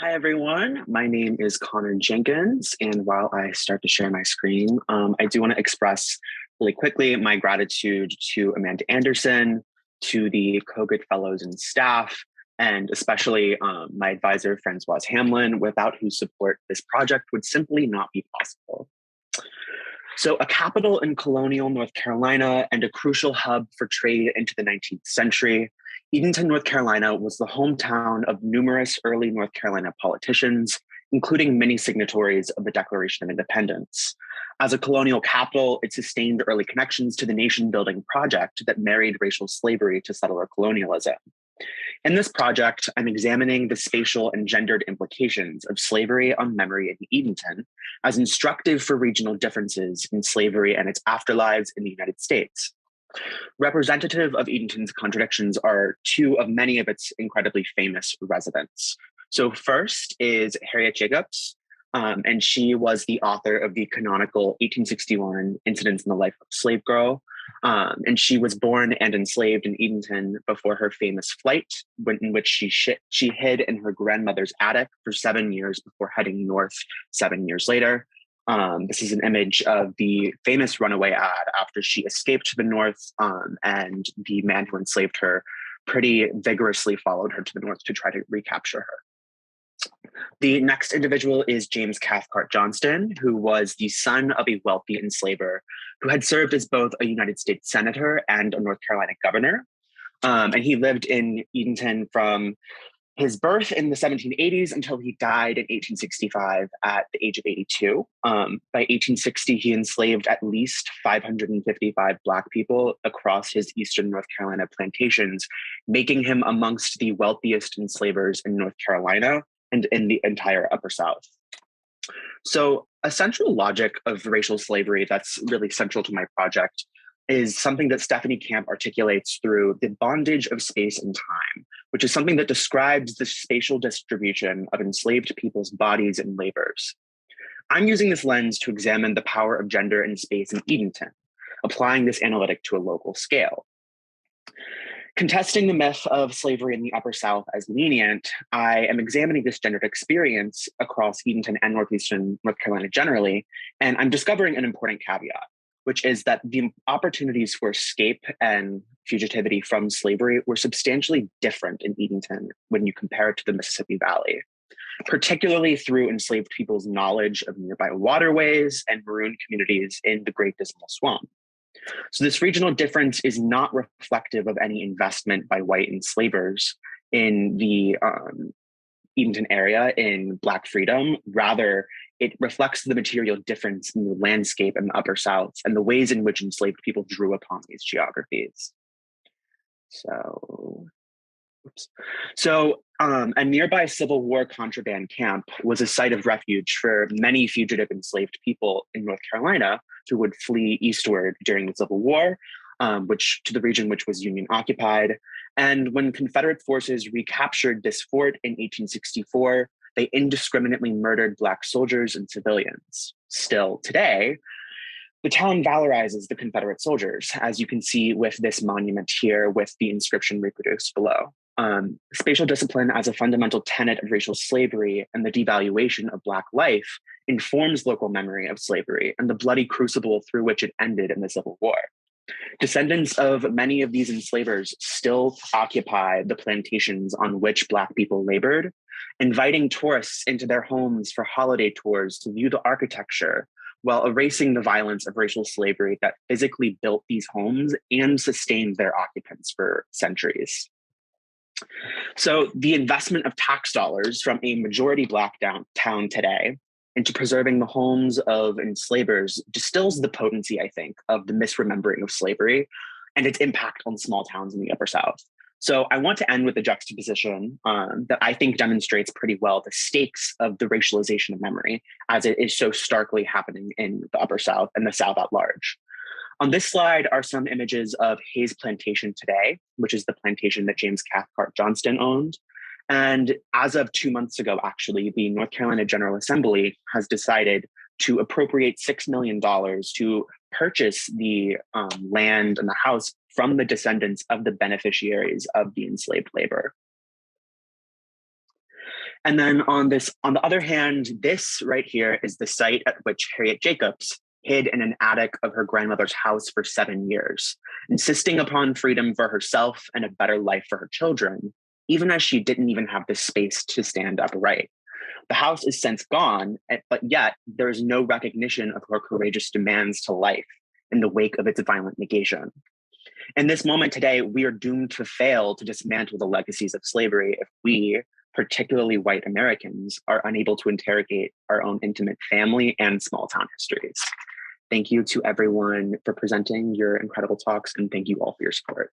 Hi, everyone. My name is Connor Jenkins. And while I start to share my screen, I do want to express really quickly my gratitude to Amanda Anderson, to the Cogut Fellows and staff, and especially my advisor, Francoise Hamlin, without whose support this project would simply not be possible. So, a capital in colonial North Carolina and a crucial hub for trade into the 19th century, Edenton, North Carolina was the hometown of numerous early North Carolina politicians, including many signatories of the Declaration of Independence. As a colonial capital, it sustained early connections to the nation-building project that married racial slavery to settler colonialism. In this project, I'm examining the spatial and gendered implications of slavery on memory in Edenton as instructive for regional differences in slavery and its afterlives in the United States. Representative of Edenton's contradictions are two of many of its incredibly famous residents. So first is Harriet Jacobs, and she was the author of the canonical 1861 Incidents in the Life of a Slave Girl. And she was born and enslaved in Edenton before her famous flight, in which she hid in her grandmother's attic for 7 years before heading north 7 years later. This is an image of the famous runaway ad after she escaped to the north, and the man who enslaved her pretty vigorously followed her to the north to try to recapture her. The next individual is James Cathcart Johnston, who was the son of a wealthy enslaver who had served as both a United States senator and a North Carolina governor. And he lived in Edenton from his birth in the 1780s until he died in 1865 at the age of 82. By 1860, he enslaved at least 555 Black people across his eastern North Carolina plantations, making him amongst the wealthiest enslavers in North Carolina and in the entire Upper South. So a central logic of racial slavery that's really central to my project is something that Stephanie Camp articulates through the bondage of space and time, which is something that describes the spatial distribution of enslaved people's bodies and labors. I'm using this lens to examine the power of gender and space in Edenton, applying this analytic to a local scale. Contesting the myth of slavery in the Upper South as lenient, I am examining this gendered experience across Edenton and Northeastern North Carolina generally, and I'm discovering an important caveat, which is that the opportunities for escape and fugitivity from slavery were substantially different in Edenton when you compare it to the Mississippi Valley, particularly through enslaved people's knowledge of nearby waterways and maroon communities in the Great Dismal Swamp. So this regional difference is not reflective of any investment by white enslavers in the Edenton area in Black freedom. Rather, it reflects the material difference in the landscape in the Upper South and the ways in which enslaved people drew upon these geographies. So a nearby Civil War contraband camp was a site of refuge for many fugitive enslaved people in North Carolina who would flee eastward during the Civil War, which to the region which was Union occupied. And when Confederate forces recaptured this fort in 1864, they indiscriminately murdered Black soldiers and civilians. Still today, the town valorizes the Confederate soldiers, as you can see with this monument here with the inscription reproduced below. Spatial discipline as a fundamental tenet of racial slavery and the devaluation of Black life informs local memory of slavery and the bloody crucible through which it ended in the Civil War. Descendants of many of these enslavers still occupy the plantations on which Black people labored, inviting tourists into their homes for holiday tours to view the architecture while erasing the violence of racial slavery that physically built these homes and sustained their occupants for centuries. So the investment of tax dollars from a majority Black town today into preserving the homes of enslavers distills the potency, I think, of the misremembering of slavery and its impact on small towns in the Upper South. So I want to end with a juxtaposition that I think demonstrates pretty well the stakes of the racialization of memory as it is so starkly happening in the Upper South and the South at large. On this slide are some images of Hayes Plantation today, which is the plantation that James Cathcart Johnston owned. And as of 2 months ago, actually, the North Carolina General Assembly has decided to appropriate $6 million to purchase the land and the house from the descendants of the beneficiaries of the enslaved labor. And then on the other hand, this right here is the site at which Harriet Jacobs hid in an attic of her grandmother's house for 7 years, insisting upon freedom for herself and a better life for her children, even as she didn't even have the space to stand upright. The house is since gone, but yet there is no recognition of her courageous demands to life in the wake of its violent negation. In this moment today, we are doomed to fail to dismantle the legacies of slavery if we, particularly white Americans, are unable to interrogate our own intimate family and small town histories. Thank you to everyone for presenting your incredible talks, and thank you all for your support.